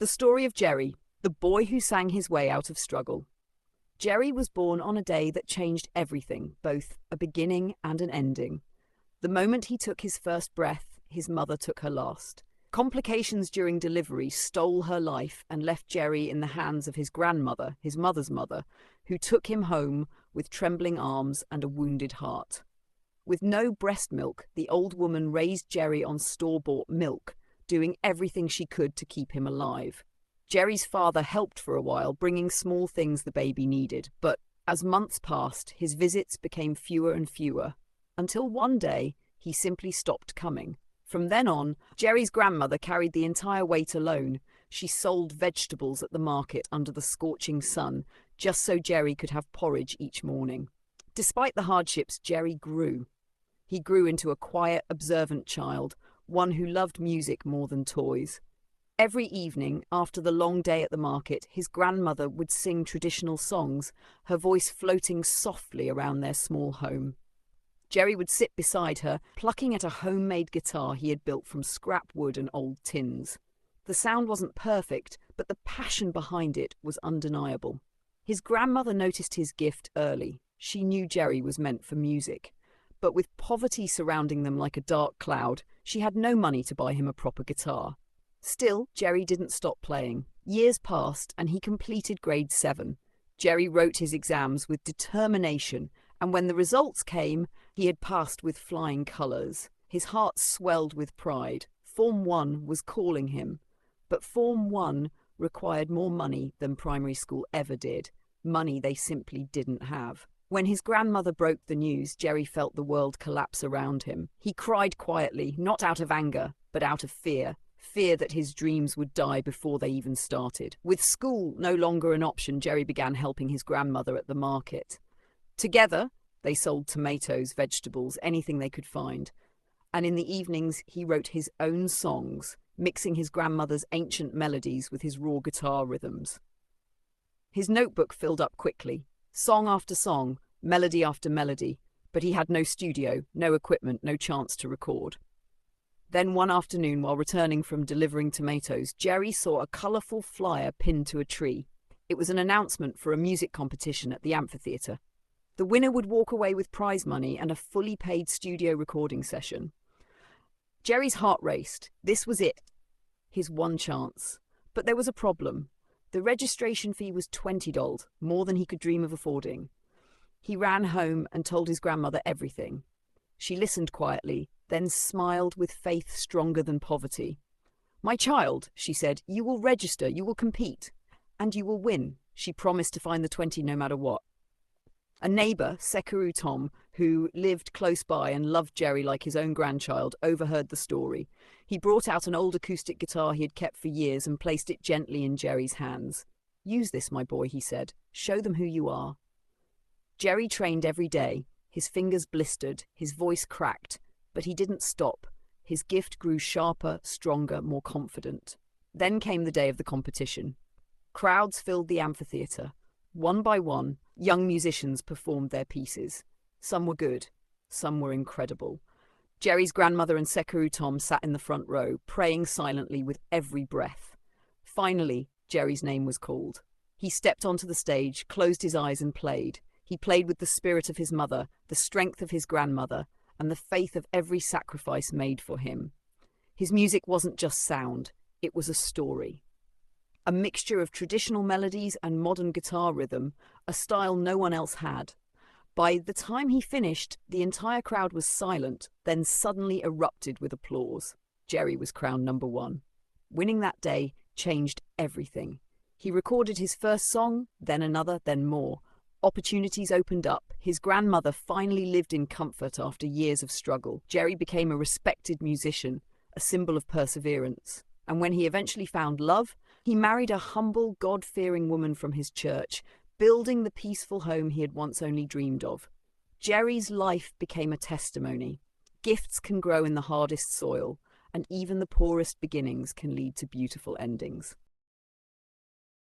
The story of Jerry, the boy who sang his way out of struggle. Jerry was born on a day that changed everything, both a beginning and an ending. The moment he took his first breath, his mother took her last. Complications during delivery stole her life and left Jerry in the hands of his grandmother, his mother's mother, who took him home with trembling arms and a wounded heart. With no breast milk, the old woman raised Jerry on store-bought milk, doing everything she could to keep him alive. Jerry's father helped for a while, bringing small things the baby needed, but as months passed, his visits became fewer and fewer, until one day he simply stopped coming. From then on, Jerry's grandmother carried the entire weight alone. She sold vegetables at the market under the scorching sun, just so Jerry could have porridge each morning. Despite the hardships, Jerry grew. He grew into a quiet, observant child, one who loved music more than toys. Every evening, after the long day at the market, his grandmother would sing traditional songs, her voice floating softly around their small home. Jerry would sit beside her, plucking at a homemade guitar he had built from scrap wood and old tins. The sound wasn't perfect, but the passion behind it was undeniable. His grandmother noticed his gift early. She knew Jerry was meant for music. But with poverty surrounding them like a dark cloud, she had no money to buy him a proper guitar. Still, Jerry didn't stop playing. Years passed and he completed grade 7. Jerry wrote his exams with determination, and when the results came, he had passed with flying colours. His heart swelled with pride. Form 1 was calling him. But Form 1 required more money than primary school ever did. Money they simply didn't have. When his grandmother broke the news, Jerry felt the world collapse around him. He cried quietly, not out of anger, but out of fear. Fear that his dreams would die before they even started. With school no longer an option, Jerry began helping his grandmother at the market. Together, they sold tomatoes, vegetables, anything they could find. And in the evenings, he wrote his own songs, mixing his grandmother's ancient melodies with his raw guitar rhythms. His notebook filled up quickly, song after song, melody after melody, but he had no studio, no equipment, no chance to record. Then one afternoon, while returning from delivering tomatoes, Jerry saw a colourful flyer pinned to a tree. It was an announcement for a music competition at the amphitheatre. The winner would walk away with prize money and a fully paid studio recording session. Jerry's heart raced. This was it, his one chance. But there was a problem. The registration fee was $20, more than he could dream of affording. He ran home and told his grandmother everything. She listened quietly, then smiled with faith stronger than poverty. "My child," she said, "you will register, you will compete, and you will win." She promised to find the 20 no matter what. A neighbour, Sekuru Tom, who lived close by and loved Jerry like his own grandchild, overheard the story. He brought out an old acoustic guitar he had kept for years and placed it gently in Jerry's hands. "Use this, my boy," he said. "Show them who you are." Jerry trained every day. His fingers blistered, his voice cracked, but he didn't stop. His gift grew sharper, stronger, more confident. Then came the day of the competition. Crowds filled the amphitheatre. One by one, young musicians performed their pieces. Some were good, some were incredible. Jerry's grandmother and Sekuru Tom sat in the front row, praying silently with every breath. Finally, Jerry's name was called. He stepped onto the stage, closed his eyes and played. He played with the spirit of his mother, the strength of his grandmother, and the faith of every sacrifice made for him. His music wasn't just sound, it was a story. A mixture of traditional melodies and modern guitar rhythm, a style no one else had. By the time he finished, the entire crowd was silent, then suddenly erupted with applause. Jerry was crowned number 1. Winning that day changed everything. He recorded his first song, then another, then more. Opportunities opened up. His grandmother finally lived in comfort after years of struggle. Jerry became a respected musician, a symbol of perseverance. And when he eventually found love, he married a humble, God-fearing woman from his church, building the peaceful home he had once only dreamed of. Jerry's life became a testimony. Gifts can grow in the hardest soil, and even the poorest beginnings can lead to beautiful endings.